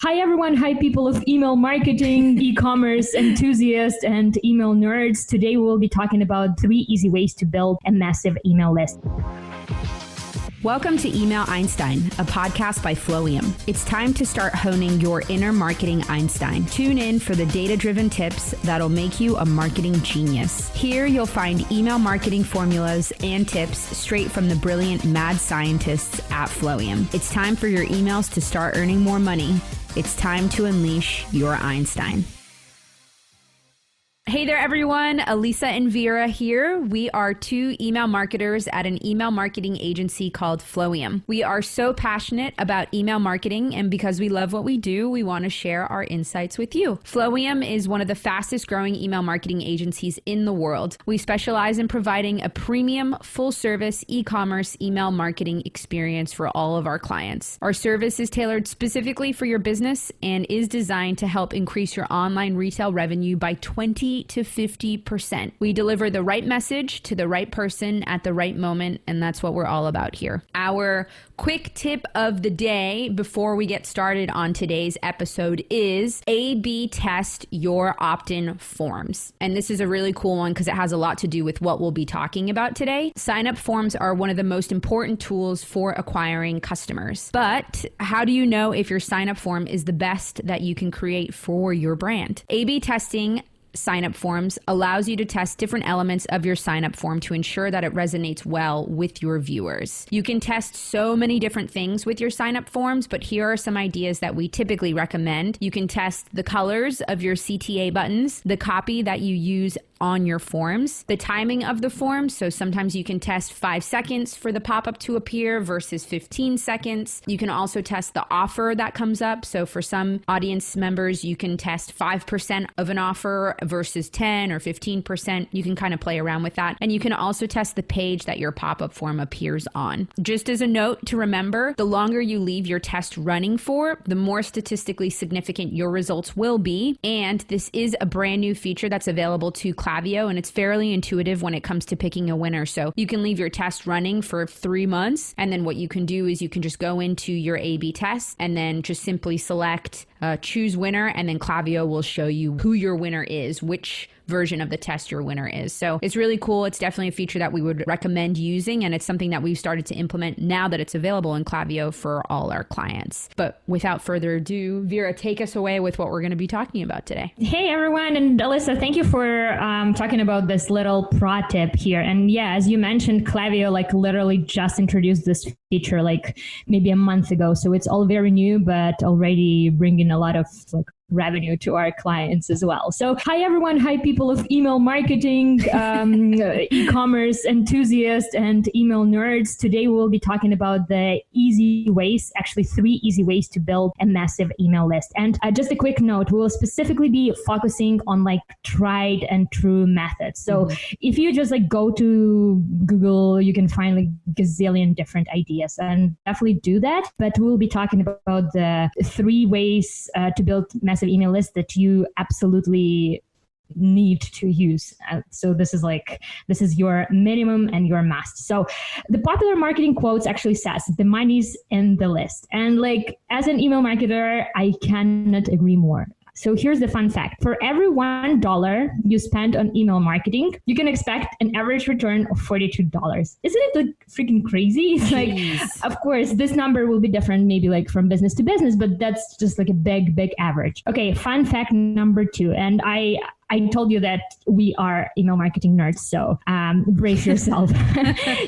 Hi, everyone. Hi, people of email marketing, e-commerce enthusiasts, and email nerds. Today, we'll be talking about 3 easy ways to build a massive email list. Welcome to Email Einstein, a podcast by Flowium. It's time to start honing your inner marketing Einstein. Tune in for the data-driven tips that'll make you a marketing genius. Here, you'll find email marketing formulas and tips straight from the brilliant mad scientists at Flowium. It's time for your emails to start earning more money. It's time to unleash your Einstein. Hey there, everyone. Elisa and Vera here. We are 2 email marketers at an email marketing agency called Flowium. We are so passionate about email marketing, and because we love what we do, we want to share our insights with you. Flowium is one of the fastest growing email marketing agencies in the world. We specialize in providing a premium, full-service e-commerce email marketing experience for all of our clients. Our service is tailored specifically for your business and is designed to help increase your online retail revenue by 20 to 50%. We deliver the right message to the right person at the right moment, and that's what we're all about here. Our quick tip of the day before we get started on today's episode is A/B test your opt-in forms. And this is a really cool one because it has a lot to do with what we'll be talking about today. Sign-up forms are one of the most important tools for acquiring customers. But how do you know if your sign-up form is the best that you can create for your brand? A/B testing sign-up forms allows you to test different elements of your sign-up form to ensure that it resonates well with your viewers. You can test so many different things with your sign-up forms, but here are some ideas that we typically recommend. You can test the colors of your CTA buttons, the copy that you use on your forms, the timing of the forms. So sometimes you can test 5 seconds for the pop-up to appear versus 15 seconds. You can also test the offer that comes up. So for some audience members, you can test 5% of an offer versus 10 or 15%. You can kind of play around with that. And you can also test the page that your pop-up form appears on. Just as a note to remember, the longer you leave your test running for, the more statistically significant your results will be. And this is a brand new feature that's available to Klaviyo, and it's fairly intuitive when it comes to picking a winner. So you can leave your test running for 3 months, and then what you can do is you can just go into your A/B test and then just simply select choose winner, and then Klaviyo will show you who your winner is, which version of the test your winner is. So it's really cool. It's definitely a feature that we would recommend using, and it's something that we've started to implement now that it's available in Klaviyo for all our clients. But without further ado, Vera, take us away with what we're going to be talking about today. Hey, everyone. And Alyssa, thank you for talking about this little pro tip here. And yeah, as you mentioned, Klaviyo literally just introduced this feature maybe a month ago. So it's all very new, but already bringing a lot of revenue to our clients as well. So hi, everyone. Hi, people of email marketing, e-commerce enthusiasts, and email nerds. Today, we'll be talking about the easy ways, actually 3 easy ways to build a massive email list. And just a quick note, we'll specifically be focusing on tried and true methods. So if you just go to Google, you can find gazillion different ideas, and definitely do that. But we'll be talking about the 3 ways to build massive email list that you absolutely need to use. So this is your minimum and your must. So the popular marketing quotes actually says the money's in the list. And as an email marketer, I cannot agree more. So here's the fun fact. For every $1 you spend on email marketing, you can expect an average return of $42. Isn't it freaking crazy? It's of course, this number will be different maybe from business to business, but that's just a big average. Okay, fun fact number 2. And I told you that we are email marketing nerds, so brace yourself.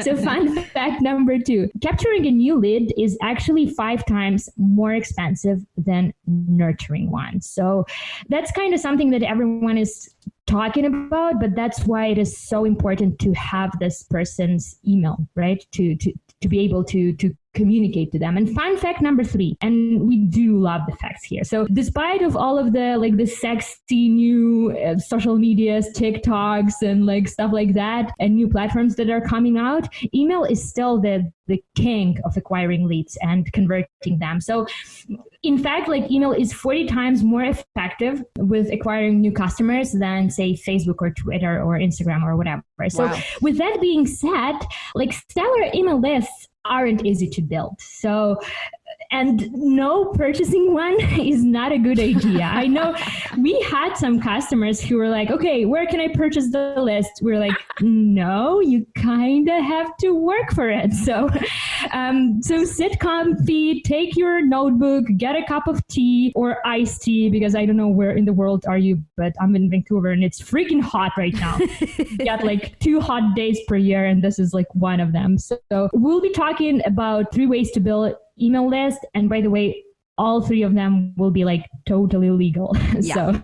So fun fact number 2, capturing a new lead is actually 5 times more expensive than nurturing one. So that's kind of something that everyone is talking about, but that's why it is so important to have this person's email, right? To be able to communicate to them. And fun fact number 3, and we do love the facts here. So despite of all of the sexy new social medias, TikToks and stuff like that, and new platforms that are coming out, email is still the king of acquiring leads and converting them. So in fact, email is 40 times more effective with acquiring new customers than say Facebook or Twitter or Instagram or whatever. So with that being said, stellar email lists aren't easy to build. So And no purchasing one is not a good idea. I know we had some customers who were like, okay, where can I purchase the list? We're like, no, you kind of have to work for it. So sit comfy, take your notebook, get a cup of tea or iced tea, because I don't know where in the world are you, but I'm in Vancouver and it's freaking hot right now. We got like 2 hot days per year, and this is like one of them. So we'll be talking about 3 ways to build email list. And by the way, all 3 of them will be like totally legal. Yeah.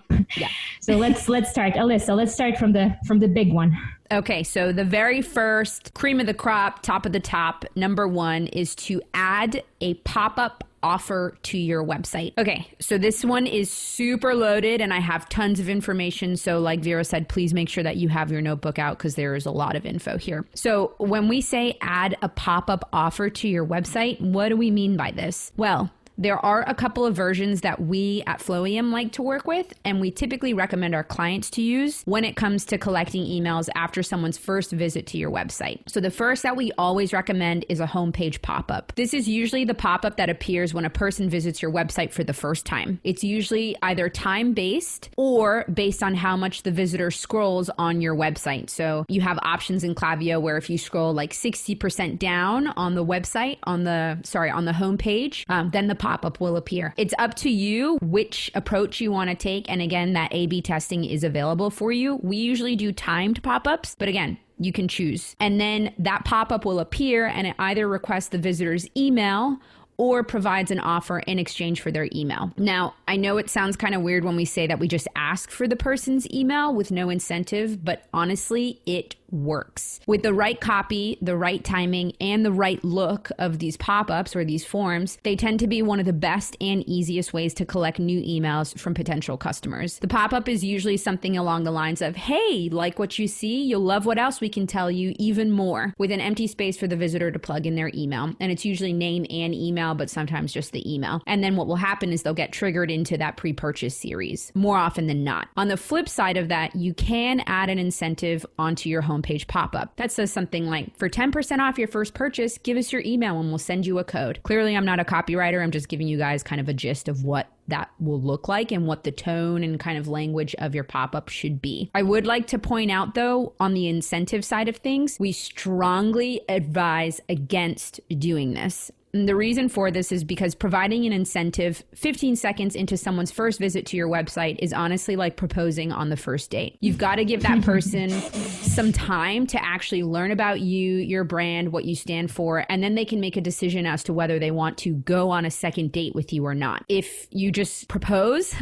So let's start. Alyssa, let's start from the big one. Okay, so the very first cream of the crop, top of the top, number 1 is to add a pop-up offer to your website. Okay, so this one is super loaded and I have tons of information. So like Vera said, please make sure that you have your notebook out because there is a lot of info here. So when we say add a pop-up offer to your website, what do we mean by this? Well, there are a couple of versions that we at Flowium like to work with, and we typically recommend our clients to use when it comes to collecting emails after someone's first visit to your website. So the first that we always recommend is a homepage pop-up. This is usually the pop-up that appears when a person visits your website for the first time. It's usually either time-based or based on how much the visitor scrolls on your website. So you have options in Klaviyo where if you scroll like 60% down on the website, on the homepage, then the pop-up will appear. It's up to you which approach you want to take. And again, that A/B testing is available for you. We usually do timed pop-ups, but again, you can choose. And then that pop-up will appear and it either requests the visitor's email or provides an offer in exchange for their email. Now, I know it sounds kind of weird when we say that we just ask for the person's email with no incentive, but honestly, it works. With the right copy, the right timing, and the right look of these pop-ups or these forms, they tend to be one of the best and easiest ways to collect new emails from potential customers. The pop-up is usually something along the lines of, hey, like what you see, you'll love what else we can tell you, even more, with an empty space for the visitor to plug in their email. And it's usually name and email, but sometimes just the email. And then what will happen is they'll get triggered into that pre-purchase series, more often than not. On the flip side of that, you can add an incentive onto your homepage pop-up. That says something like, for 10% off your first purchase, give us your email and we'll send you a code. Clearly, I'm not a copywriter. I'm just giving you guys kind of a gist of what that will look like and what the tone and kind of language of your pop-up should be. I would like to point out though, on the incentive side of things, we strongly advise against doing this. And the reason for this is because providing an incentive 15 seconds into someone's first visit to your website is honestly like proposing on the first date. You've got to give that person some time to actually learn about you, your brand, what you stand for, and then they can make a decision as to whether they want to go on a second date with you or not. If you just propose,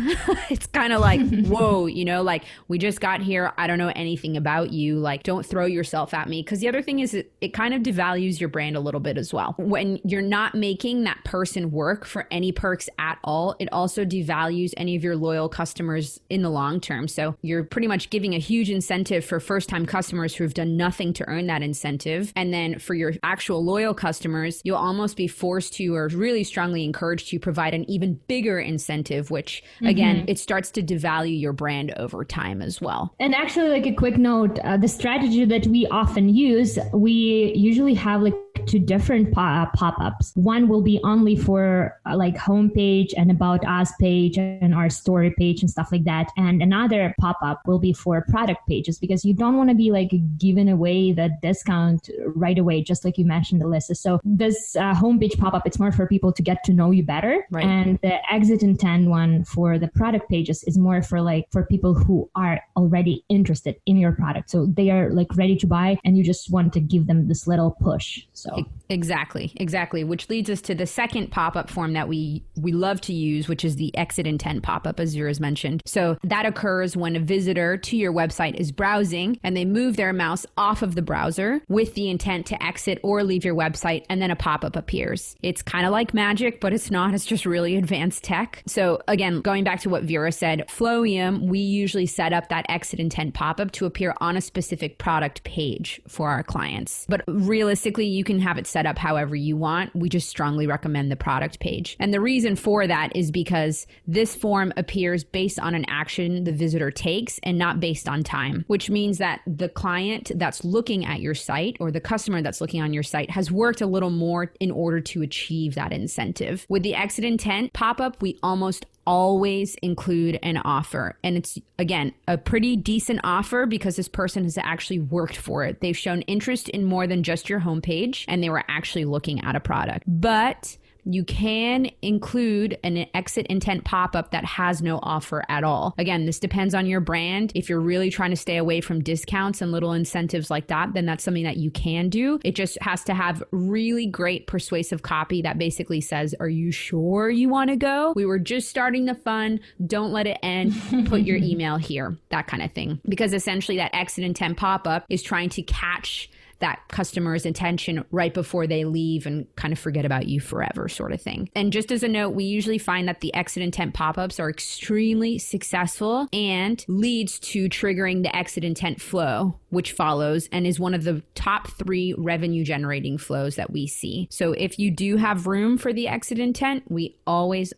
it's kind of like, whoa, like we just got here. I don't know anything about you. Like, don't throw yourself at me. Because the other thing is it kind of devalues your brand a little bit as well. When you're not making that person work for any perks at all, it also devalues any of your loyal customers in the long term. So you're pretty much giving a huge incentive for first-time customers who've done nothing to earn that incentive. And then for your actual loyal customers, you'll almost be forced to, or really strongly encouraged to, provide an even bigger incentive, which again, it starts to devalue your brand over time as well. And actually, like a quick note, the strategy that we often use, we usually have like 2 different pop-ups. One will be only for like homepage and about us page and our story page and stuff like that. And another pop-up will be for product pages, because you don't want to be like giving away the discount right away, just like you mentioned, Alyssa. So this homepage pop-up, it's more for people to get to know you better. Right. And the exit intent one for the product pages is more for people who are already interested in your product. So they are like ready to buy and you just want to give them this little push. So Exactly. Which leads us to the second pop-up form that we love to use, which is the exit intent pop-up, as Vera's mentioned. So that occurs when a visitor to your website is browsing and they move their mouse off of the browser with the intent to exit or leave your website, and then a pop-up appears. It's kind of like magic, but it's not. It's just really advanced tech. So again, going back to what Vera said, Flowium, we usually set up that exit intent pop-up to appear on a specific product page for our clients. But realistically, you can have it set up however you want. We just strongly recommend the product page. And the reason for that is because this form appears based on an action the visitor takes and not based on time, which means that the client that's looking at your site or the customer that's looking on your site has worked a little more in order to achieve that incentive. With the exit intent pop-up, we almost always include an offer. And it's, again, a pretty decent offer because this person has actually worked for it. They've shown interest in more than just your homepage and they were actually looking at a product. But you can include an exit intent pop-up that has no offer at all. Again, this depends on your brand. If you're really trying to stay away from discounts and little incentives like that, then that's something that you can do. It just has to have really great persuasive copy that basically says, are you sure you want to go? We were just starting the fun. Don't let it end. Put your email here, that kind of thing. Because essentially that exit intent pop-up is trying to catch that customer's attention right before they leave and kind of forget about you forever, sort of thing. And just as a note, we usually find that the exit intent pop-ups are extremely successful and leads to triggering the exit intent flow, which follows and is one of the top 3 revenue generating flows that we see. So if you do have room for the exit intent, we always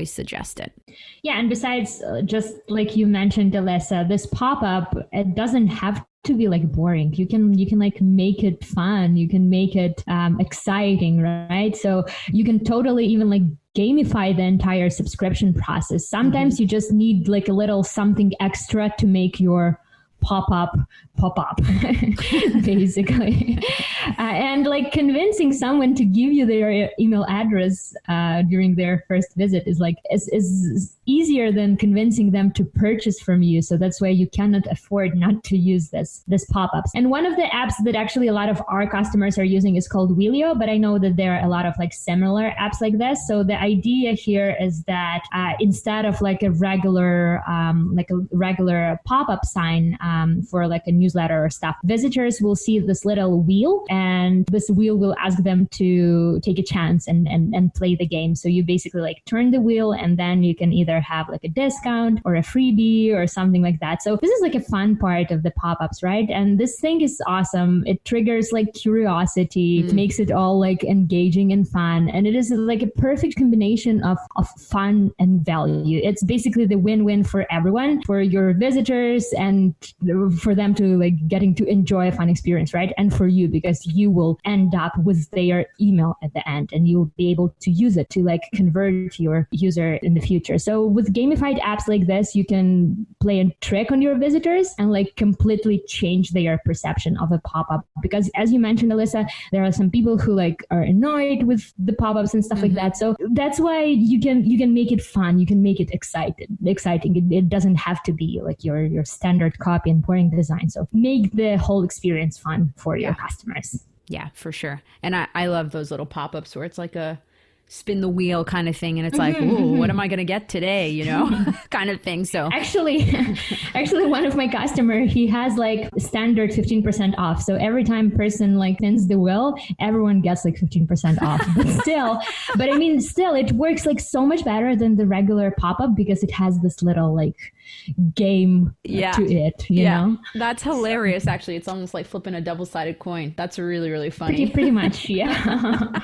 suggest it. Yeah. And besides, just like you mentioned, Alyssa, this pop-up, it doesn't have to be like boring. You can like make it fun. You can make it exciting, right? So you can totally even like gamify the entire subscription process. Sometimes you just need like a little something extra to make your pop up, basically. And like convincing someone to give you their email address during their first visit is easier than convincing them to purchase from you. So that's why you cannot afford not to use this pop-ups. And one of the apps that actually a lot of our customers are using is called Wheelio, but I know that there are a lot of like similar apps like this. So the idea here is that instead of like a regular pop-up sign for like a newsletter or stuff, visitors will see this little wheel, and this wheel will ask them to take a chance and play the game. So you basically like turn the wheel, and then you can either have like a discount or a freebie or something like that. So this is like a fun part of the pop-ups, right? And this thing is awesome. It triggers like curiosity. It makes it all like engaging and fun. And it is like a perfect combination of fun and value. It's basically the win-win for everyone, for your visitors and for them to like getting to enjoy a fun experience, right? And for you, because you will end up with their email at the end and you'll be able to use it to like convert your user in the future. So with gamified apps like this, you can play a trick on your visitors and like completely change their perception of a pop-up. Because as you mentioned, Alyssa, there are some people who like are annoyed with the pop-ups and stuff like that. So that's why you can make it fun. You can make it exciting. It doesn't have to be like your standard copy and boring design. So make the whole experience fun for your customers. Yeah, for sure. And I love those little pop-ups where it's like a spin the wheel kind of thing. And it's like, ooh, what am I going to get today? You know, kind of thing. So actually one of my customer, he has like standard 15% off. So every time person like spins the wheel, everyone gets like 15% off. But I mean, still it works like so much better than the regular pop-up because it has this little like game to it, you know? That's hilarious. Actually, it's almost like flipping a double-sided coin. That's really, really funny. Pretty much, yeah.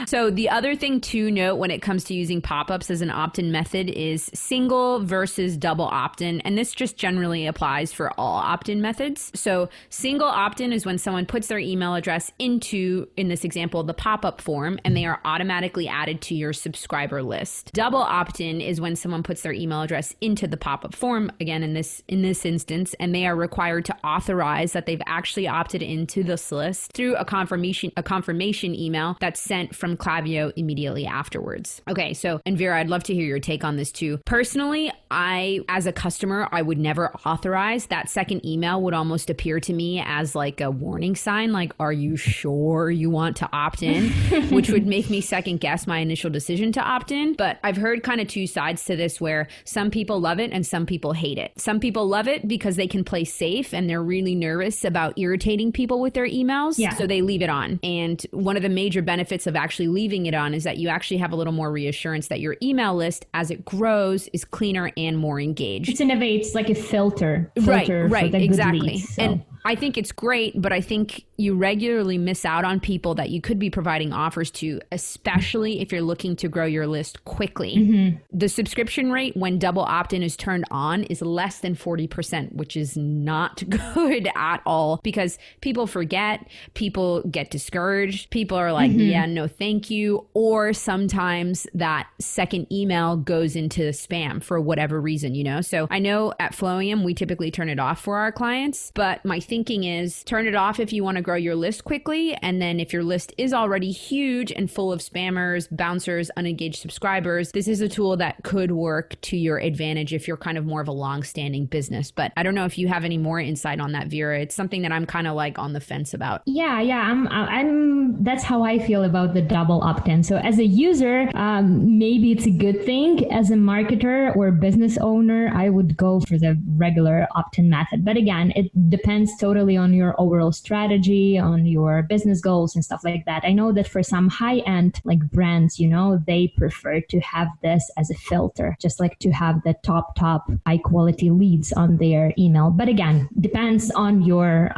So the other thing to note when it comes to using pop-ups as an opt-in method is single versus double opt-in. And this just generally applies for all opt-in methods. So single opt-in is when someone puts their email address into, in this example, the pop-up form, and they are automatically added to your subscriber list. Double opt-in is when someone puts their email address into the pop-up form, again, in this instance, and they are required to authorize that they've actually opted into this list through a confirmation email that's sent from Klaviyo immediately afterwards. Okay, so, and Vera, I'd love to hear your take on this too. Personally, as a customer, I would never authorize. That second email would almost appear to me as like a warning sign, like, are you sure you want to opt in? Which would make me second guess my initial decision to opt in. But I've heard kind of two sides to this where some people love it and some people hate it. Some people love it because they can play safe and they're really nervous about irritating people with their emails. Yeah. So they leave it on. And one of the major benefits of actually leaving it on is that you actually have a little more reassurance that your email list, as it grows, is cleaner and more engaged. It's in a way, it's like a filter right, for the exactly. good leads, so. I think it's great, but I think you regularly miss out on people that you could be providing offers to, especially if you're looking to grow your list quickly. Mm-hmm. The subscription rate when double opt-in is turned on is less than 40%, which is not good at all because people forget, people get discouraged, people are like, yeah, no, thank you. Or sometimes that second email goes into spam for whatever reason, you know? So I know at Flowium, we typically turn it off for our clients, but my thinking is turn it off if you want to grow your list quickly. And then if your list is already huge and full of spammers, bouncers, unengaged subscribers, this is a tool that could work to your advantage if you're kind of more of a long-standing business. But I don't know if you have any more insight on that, Vera. It's something that I'm kind of like on the fence about. Yeah. I'm that's how I feel about the double opt-in. So as a user, maybe it's a good thing. As a marketer or business owner, I would go for the regular opt-in method. But again, it depends totally on your overall strategy, on your business goals and stuff like that. I know that for some high-end like brands, you know, they prefer to have this as a filter, just like to have the top high quality leads on their email. But again, depends on your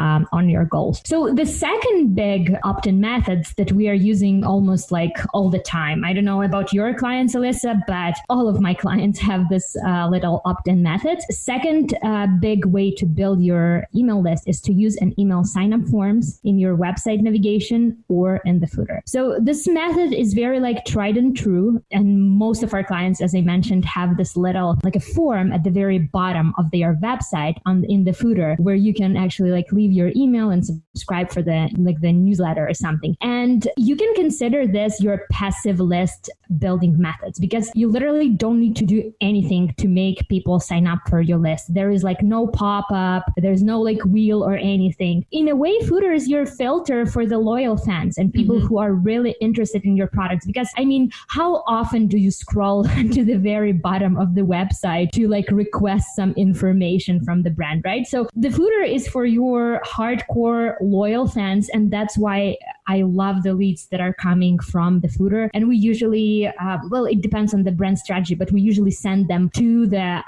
goals. So the second big opt-in methods that we are using almost like all the time. I don't know about your clients, Alyssa, but all of my clients have this little opt-in method. Second big way to build your email list is to use an email sign-up forms in your website navigation or in the footer. So this method is very like tried and true. And most of our clients, as I mentioned, have this little like a form at the very bottom of their website in the footer where you can actually like leave your email and subscribe for the newsletter or something. And you can consider this your passive list building methods because you literally don't need to do anything to make people sign up for your list. There is like no pop-up, there's no like wheel or anything. In a way, footer is your filter for the loyal fans and people who are really interested in your products. Because I mean, how often do you scroll to the very bottom of the website to like request some information from the brand, right? So the footer is for your hardcore loyal fans, and that's why I love the leads that are coming from the footer. And we usually, it depends on the brand strategy, but we usually send them to the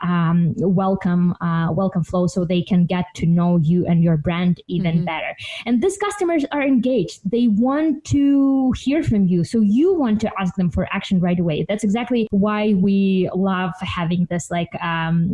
welcome flow so they can get to know you and your brand even better. And these customers are engaged. They want to hear from you. So you want to ask them for action right away. That's exactly why we love having this like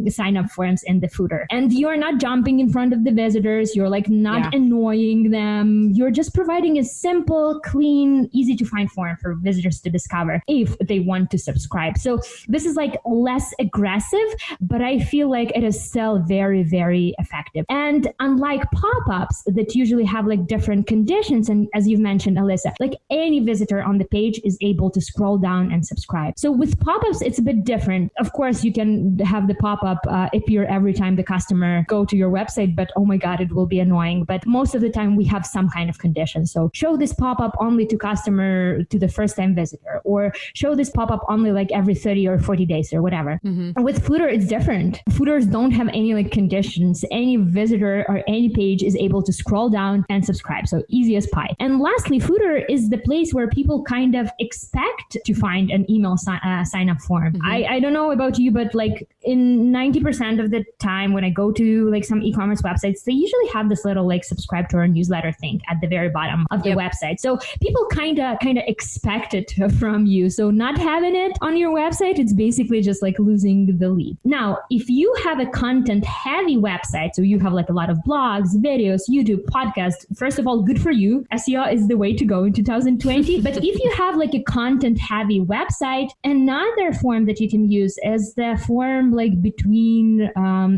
sign up forms in the footer. And you're not jumping in front of the visitors. You're like not annoying them. You're just providing a simple, clean, easy to find form for visitors to discover if they want to subscribe. So this is like less aggressive, but I feel like it is still very, very effective. And unlike pop-ups that usually have like different conditions, and as you've mentioned, Alyssa, like any visitor on the page is able to scroll down and subscribe. So with pop-ups, it's a bit different. Of course, you can have the pop-up appear every time the customer go to your website, but oh my God, it will be annoying. But most of the time we have some kind of condition. So show this pop-up only to the first time visitor, or show this pop-up only like every 30 or 40 days or whatever. With footer, it's different. Footers don't have any like conditions. Any visitor or any page is able to scroll down and subscribe. So easy as pie. And lastly, footer is the place where people kind of expect to find an email sign up form. I don't know about you, but like in 90% of the time when I go to like some e-commerce websites, they usually have this little like subscribe to our newsletter thing at the very bottom of the website. So people kind of expect it from you. So not having it on your website, it's basically just like losing the lead. Now, if you have a content heavy website, so you have like a lot of blogs, videos, YouTube, podcasts, first of all, good for you. SEO is the way to go in 2020. But if you have like a content heavy website, another form that you can use is the form like between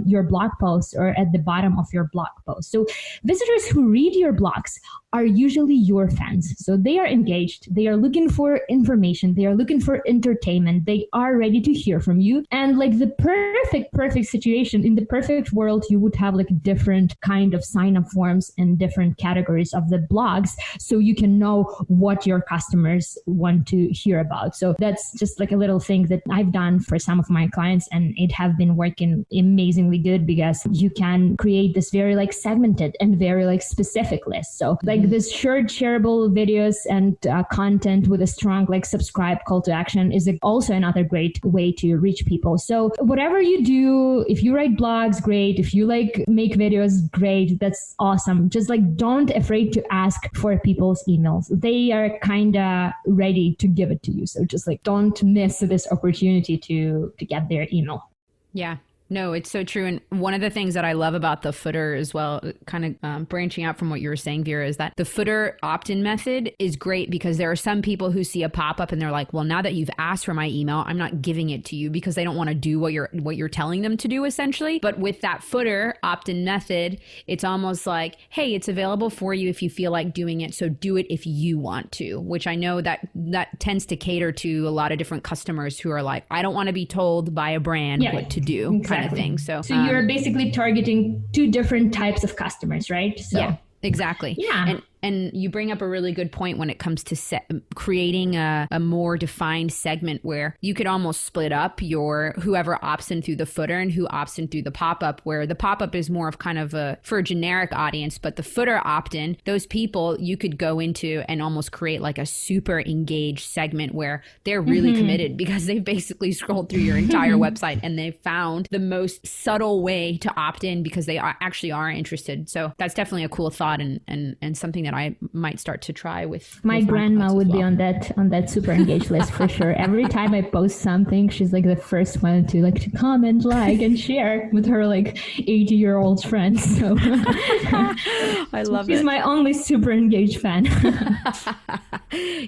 your blog posts or at the bottom of your blog post. So visitors who read your blogs are usually your fans. So they are engaged. They are looking for information. They are looking for entertainment. They are ready to hear from you. And like the perfect situation, in the perfect world, you would have like different kind of sign up forms in different categories of the blogs so you can know what your customers want to hear about. So that's just like a little thing that I've done for some of my clients, and it might have been working amazingly good because you can create this very like segmented and very like specific list. So like this shared shareable videos and content with a strong like subscribe call to action is also another great way to reach people. So whatever you do, if you write blogs, great. If you like make videos, great. That's awesome. Just like don't afraid to ask for people's emails. They are kind of ready to give it to you. So just like don't miss this opportunity to get their email. Yeah. No, it's so true. And one of the things that I love about the footer as well, kind of branching out from what you were saying, Vera, is that the footer opt-in method is great because there are some people who see a pop-up and they're like, well, now that you've asked for my email, I'm not giving it to you because they don't want to do what you're telling them to do, essentially. But with that footer opt-in method, it's almost like, hey, it's available for you if you feel like doing it. So do it if you want to, which I know that tends to cater to a lot of different customers who are like, I don't want to be told by a brand what to do. Exactly. Kind of thing. So you're basically targeting two different types of customers, right? So. Yeah, exactly. Yeah. And you bring up a really good point when it comes to creating a more defined segment where you could almost split up your whoever opts in through the footer and who opts in through the pop-up, where the pop-up is more of kind of for a generic audience, but the footer opt-in, those people you could go into and almost create like a super engaged segment where they're really committed because they've basically scrolled through your entire website and they've found the most subtle way to opt in because they actually are interested. So that's definitely a cool thought and something that I might start to try with my grandma would be on that super engaged list for sure. Every time I post something, she's like the first one to comment, like, and share with her like 80-year-old friends. So I love she's it. my only super engaged fan.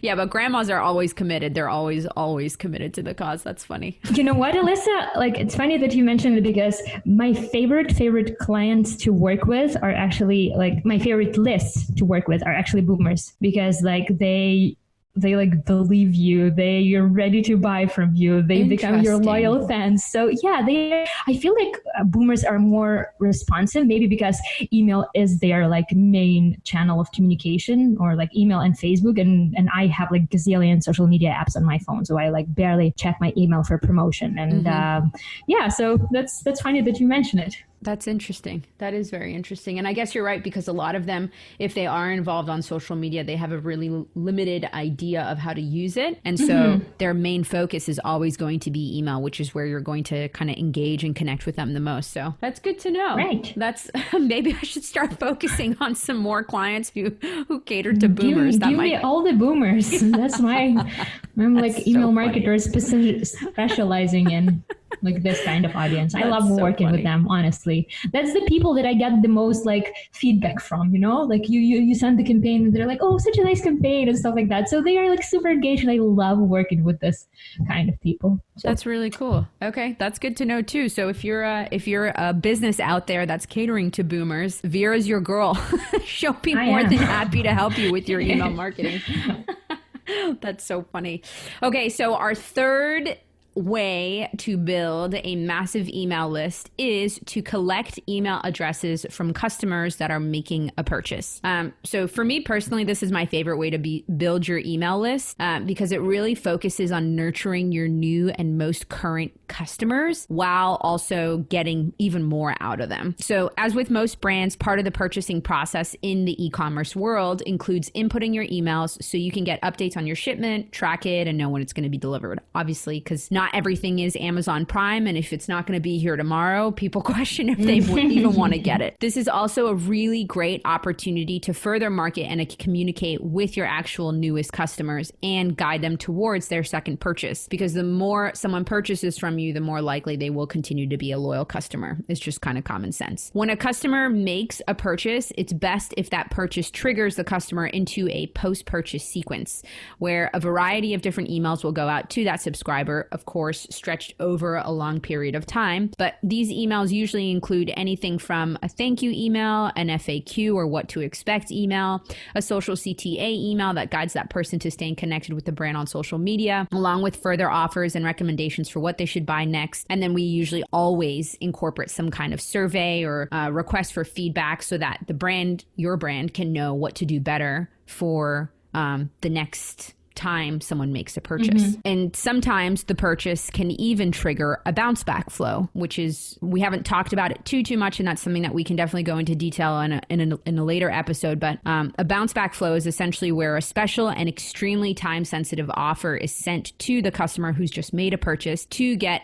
Yeah, but grandmas are always committed. They're always committed to the cause. That's funny. You know what, Alyssa? Like, it's funny that you mentioned it because my favorite clients to work with are actually like my favorite lists to work with are actually boomers because like they like believe you, you're ready to buy from you, they become your loyal fans. So yeah, I feel like boomers are more responsive, maybe because email is their like main channel of communication, or like email and Facebook, and I have like gazillion social media apps on my phone, so I like barely check my email for promotion. And yeah, so that's funny that you mentioned it. That's interesting. That is very interesting. And I guess you're right, because a lot of them, if they are involved on social media, they have a really limited idea of how to use it. And so their main focus is always going to be email, which is where you're going to kind of engage and connect with them the most. So that's good to know. Right. That's maybe I should start focusing on some more clients who cater to boomers. Give me all the boomers. That's I'm like so email marketers specializing in like this kind of audience. I love working with them, honestly. That's the people that I get the most like feedback from, you know, like you send the campaign and they're like, oh, such a nice campaign and stuff like that. So they are like super engaged, and I love working with this kind of people. So. That's really cool. Okay. That's good to know too. So if you're a business out there that's catering to boomers, Vera's your girl. She'll be more than happy to help you with your email marketing. That's so funny. Okay. So our third way to build a massive email list is to collect email addresses from customers that are making a purchase. So for me personally, this is my favorite way to build your email list because it really focuses on nurturing your new and most current customers while also getting even more out of them. So as with most brands, part of the purchasing process in the e-commerce world includes inputting your emails so you can get updates on your shipment, track it, and know when it's going to be delivered. Obviously, because not everything is Amazon Prime, and if it's not going to be here tomorrow, people question if they would even want to get it. This is also a really great opportunity to further market and communicate with your actual newest customers and guide them towards their second purchase, because the more someone purchases from you, the more likely they will continue to be a loyal customer. It's just kind of common sense. When a customer makes a purchase, it's best if that purchase triggers the customer into a post-purchase sequence where a variety of different emails will go out to that subscriber, of course, stretched over a long period of time. But these emails usually include anything from a thank you email, an FAQ or what to expect email, a social CTA email that guides that person to staying connected with the brand on social media, along with further offers and recommendations for what they should buy next. And then we usually always incorporate some kind of survey or request for feedback so that your brand can know what to do better for the next time someone makes a purchase. And sometimes the purchase can even trigger a bounce back flow, which is, we haven't talked about it too much, and that's something that we can definitely go into detail in a later episode. But a bounce back flow is essentially where a special and extremely time sensitive offer is sent to the customer who's just made a purchase to get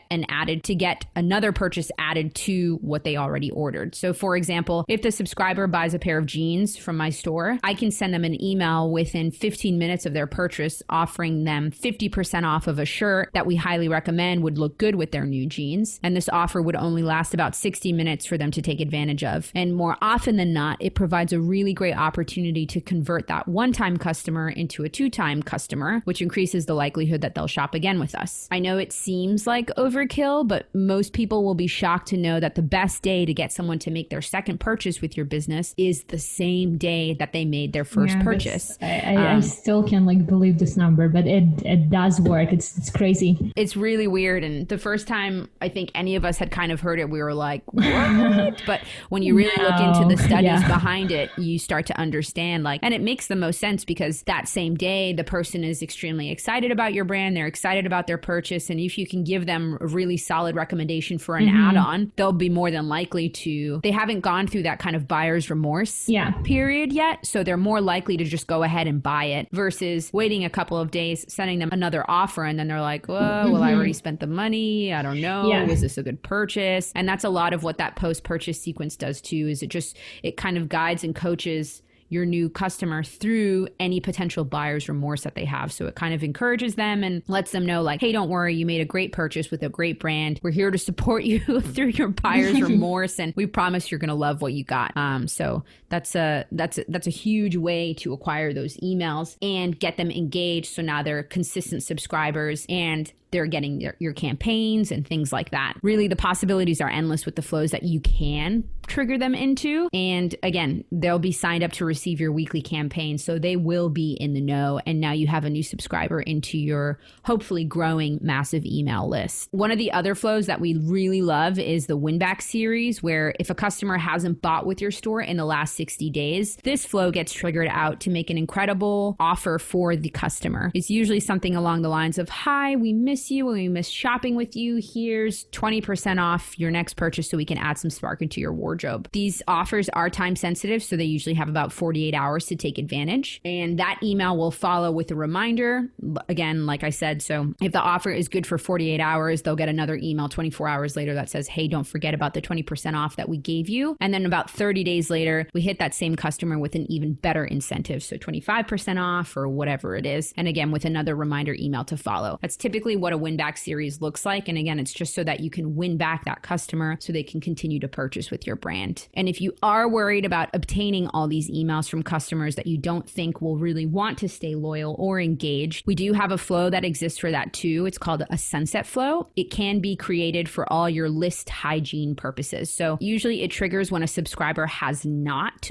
another purchase added to what they already ordered. So for example, if the subscriber buys a pair of jeans from my store, I can send them an email within 15 minutes of their purchase offering them 50% off of a shirt that we highly recommend would look good with their new jeans. And this offer would only last about 60 minutes for them to take advantage of. And more often than not, it provides a really great opportunity to convert that one-time customer into a two-time customer, which increases the likelihood that they'll shop again with us. I know it seems like overkill, but most people will be shocked to know that the best day to get someone to make their second purchase with your business is the same day that they made their first purchase. I still can't believe this number, but it does work. It's crazy. It's really weird. And the first time I think any of us had kind of heard it, we were like, what? But when you really look into the studies behind it, you start to understand and it makes the most sense, because that same day, the person is extremely excited about your brand. They're excited about their purchase. And if you can give them a really solid recommendation for an add-on, they'll be more than likely to, they haven't gone through that kind of buyer's remorse period yet. So they're more likely to just go ahead and buy it versus waiting a couple of days, sending them another offer. And then they're like, well, I already spent the money. I don't know. Was this a good purchase? And that's a lot of what that post-purchase sequence does too, is it kind of guides and coaches your new customer through any potential buyer's remorse that they have. So it kind of encourages them and lets them know hey, don't worry, you made a great purchase with a great brand. We're here to support you through your buyer's remorse, and we promise you're going to love what you got. So that's a huge way to acquire those emails and get them engaged. So now they're consistent subscribers and they're getting your campaigns and things like that. Really, the possibilities are endless with the flows that you can trigger them into. And again, they'll be signed up to receive your weekly campaign. So they will be in the know. And now you have a new subscriber into your hopefully growing massive email list. One of the other flows that we really love is the win back series, where if a customer hasn't bought with your store in the last 60 days, this flow gets triggered out to make an incredible offer for the customer. It's usually something along the lines of, hi, we miss you and we miss shopping with you. Here's 20% off your next purchase so we can add some spark into your wardrobe. These offers are time sensitive, so they usually have about 48 hours to take advantage. And that email will follow with a reminder. Again, like I said, so if the offer is good for 48 hours, they'll get another email 24 hours later that says, hey, don't forget about the 20% off that we gave you. And then about 30 days later, we hit that same customer with an even better incentive. So 25% off or whatever it is. And again, with another reminder email to follow. That's typically what a win back series looks like. And again, it's just so that you can win back that customer so they can continue to purchase with your brand. And if you are worried about obtaining all these emails from customers that you don't think will really want to stay loyal or engaged, we do have a flow that exists for that too. It's called a sunset flow. It can be created for all your list hygiene purposes. So usually it triggers when a subscriber has not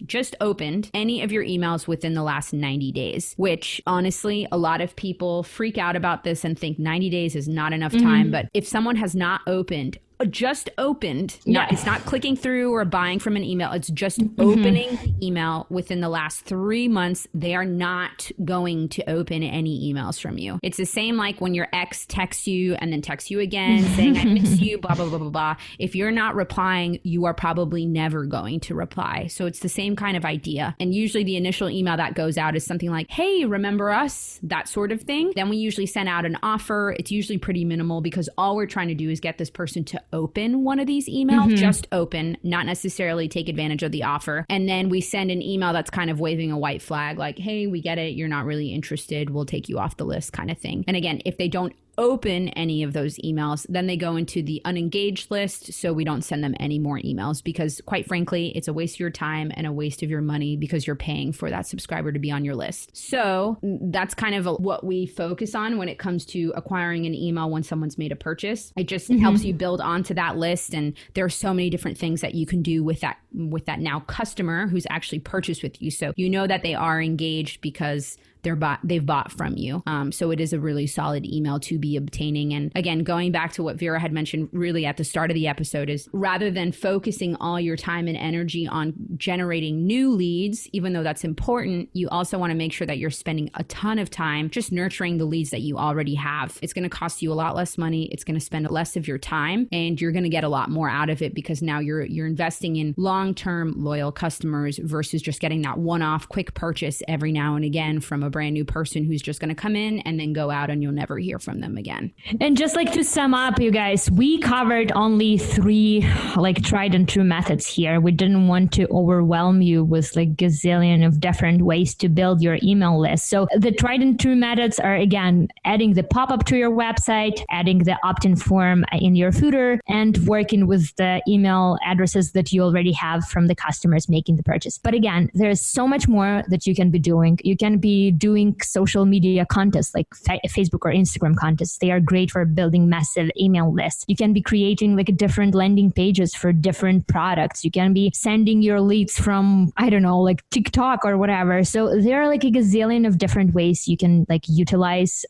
just opened any of your emails within the last 90 days, which honestly, a lot of people freak out about this and think 90 days is not enough time. But if someone has not opened just opened, it's not clicking through or buying from an email, it's just opening the email within the last 3 months, they are not going to open any emails from you. It's the same like when your ex texts you and then texts you again saying, I miss you, blah, blah, blah, blah, blah. If you're not replying, you are probably never going to reply. So it's the same kind of idea. And usually the initial email that goes out is something like, hey, remember us? That sort of thing. Then we usually send out an offer. It's usually pretty minimal because all we're trying to do is get this person to open one of these emails, just open, not necessarily take advantage of the offer. And then we send an email that's kind of waving a white flag like, hey, we get it. You're not really interested. We'll take you off the list kind of thing. And again, if they don't open any of those emails, then they go into the unengaged list. So we don't send them any more emails because quite frankly, it's a waste of your time and a waste of your money because you're paying for that subscriber to be on your list. So that's kind of what we focus on when it comes to acquiring an email when someone's made a purchase. It just helps you build onto that list. And there are so many different things that you can do with that now customer who's actually purchased with you. So you know that they are engaged because they've bought from you. So it is a really solid email to be obtaining. And again, going back to what Vera had mentioned really at the start of the episode, is rather than focusing all your time and energy on generating new leads, even though that's important, you also want to make sure that you're spending a ton of time just nurturing the leads that you already have. It's going to cost you a lot less money. It's going to spend less of your time, and you're going to get a lot more out of it because now you're investing in long-term loyal customers versus just getting that one-off quick purchase every now and again from a brand new person who's just going to come in and then go out and you'll never hear from them again. And just like to sum up, you guys, we covered only 3 like tried and true methods here. We didn't want to overwhelm you with like gazillion of different ways to build your email list. So the tried and true methods are, again, adding the pop-up to your website, adding the opt-in form in your footer, and working with the email addresses that you already have from the customers making the purchase. But again, there's so much more that you can be doing. You can be doing social media contests like Facebook or Instagram contests. They are great for building massive email lists. You can be creating like different landing pages for different products. You can be sending your leads from, I don't know, like TikTok or whatever. So there are like a gazillion of different ways you can like utilize,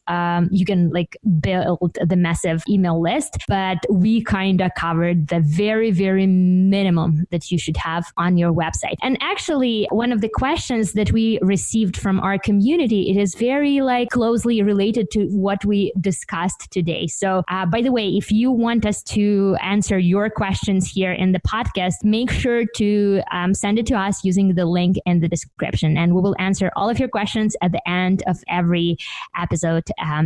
you can like build the massive email list, but we kind of covered the very, very minimum that you should have on your website. And actually, one of the questions that we received from our community, it is very like closely related to what we discussed today. So by the way, if you want us to answer your questions here in the podcast, make sure to send it to us using the link in the description, and we will answer all of your questions at the end of every episode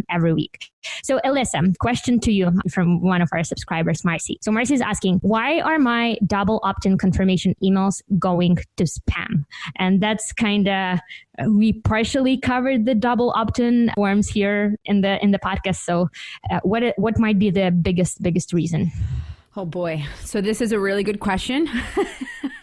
every week. So Alyssa, question to you from one of our subscribers, Marcy. So Marcy is asking, why are my double opt-in confirmation emails going to spam? And that's kind of, we partially covered the double opt-in forms here in the podcast. So what might be the biggest reason? Oh boy. So this is a really good question.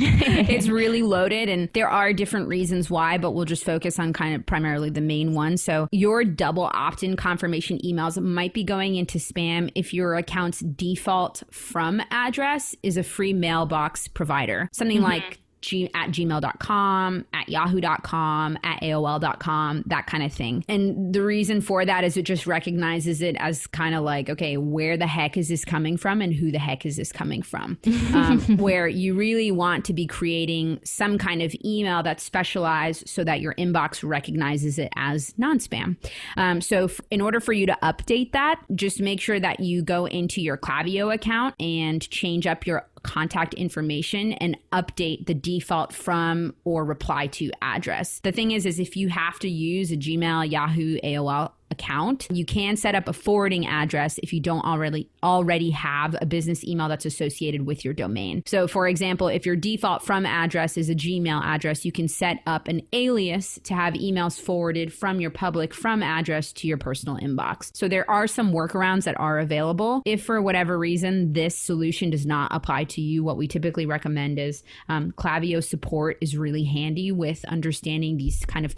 It's really loaded, and there are different reasons why, but we'll just focus on kind of primarily the main one. So your double opt-in confirmation emails might be going into spam if your account's default from address is a free mailbox provider. Something like at gmail.com, at yahoo.com, at AOL.com, that kind of thing. And the reason for that is it just recognizes it as kind of like, okay, where the heck is this coming from and who the heck is this coming from? Where you really want to be creating some kind of email that's specialized so that your inbox recognizes it as non-spam. So in order for you to update that, just make sure that you go into your Klaviyo account and change up your contact information and update the default from or reply to address. The thing is if you have to use a Gmail, Yahoo, AOL account, you can set up a forwarding address if you don't already have a business email that's associated with your domain. So for example, if your default from address is a Gmail address, you can set up an alias to have emails forwarded from your public from address to your personal inbox. So there are some workarounds that are available. If for whatever reason this solution does not apply to you, what we typically recommend is Klaviyo support is really handy with understanding these kind of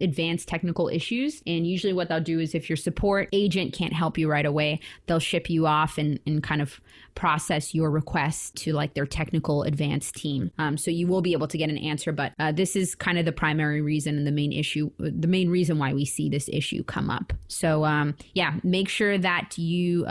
advanced technical issues. And usually what they'll do is if your support agent can't help you right away, they'll ship you off and kind of process your request to like their technical advanced team. So you will be able to get an answer, but this is kind of the primary reason and the main reason why we see this issue come up. So make sure that you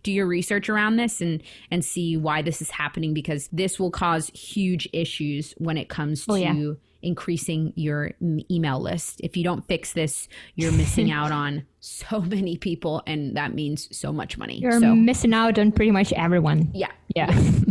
do your research around this and see why this is happening, because this will cause huge issues when it comes to increasing your email list. If you don't fix this, you're missing out on so many people, and that means so much money. You're missing out on pretty much everyone. Yeah.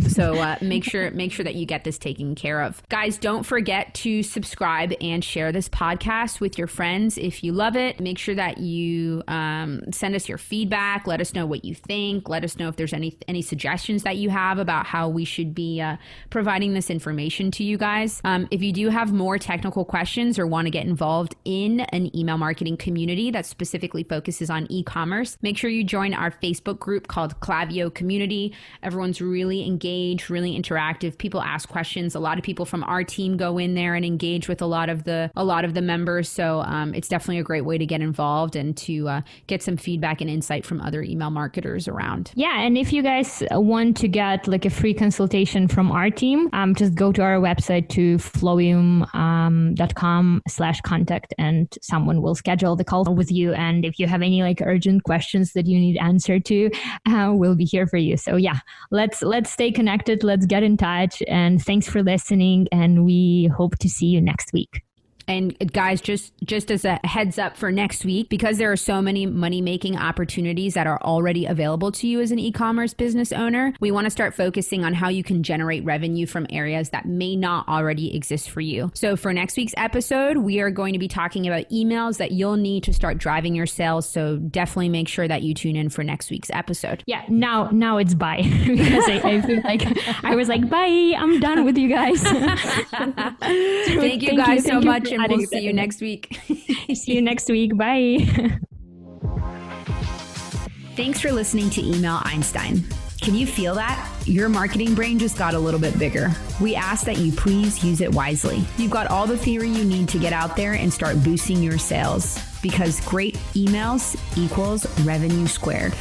So make sure that you get this taken care of. Guys, don't forget to subscribe and share this podcast with your friends if you love it. Make sure that you send us your feedback. Let us know what you think. Let us know if there's any suggestions that you have about how we should be providing this information to you guys. If you do have more technical questions or want to get involved in an email marketing community that's specifically focuses on e-commerce. Make sure you join our Facebook group called Klaviyo Community. Everyone's really engaged, really interactive. People ask questions. A lot of people from our team go in there and engage with a lot of the members. So it's definitely a great way to get involved and to get some feedback and insight from other email marketers around. Yeah, and if you guys want to get like a free consultation from our team, just go to our website to flowium.com/contact and someone will schedule the call with you. And if you have any like urgent questions that you need answered to, we'll be here for you. So yeah, let's stay connected. Let's get in touch. And thanks for listening. And we hope to see you next week. And guys, just as a heads up for next week, because there are so many money-making opportunities that are already available to you as an e-commerce business owner, we want to start focusing on how you can generate revenue from areas that may not already exist for you. So for next week's episode, we are going to be talking about emails that you'll need to start driving your sales. So definitely make sure that you tune in for next week's episode. Yeah, now it's bye. Because I feel like I was like, bye, I'm done with you guys. Thank you guys so much. And we'll see you next week. See you next week. Bye. Thanks for listening to Email Einstein. Can you feel that? Your marketing brain just got a little bit bigger. We ask that you please use it wisely. You've got all the theory you need to get out there and start boosting your sales, because great emails equals revenue squared.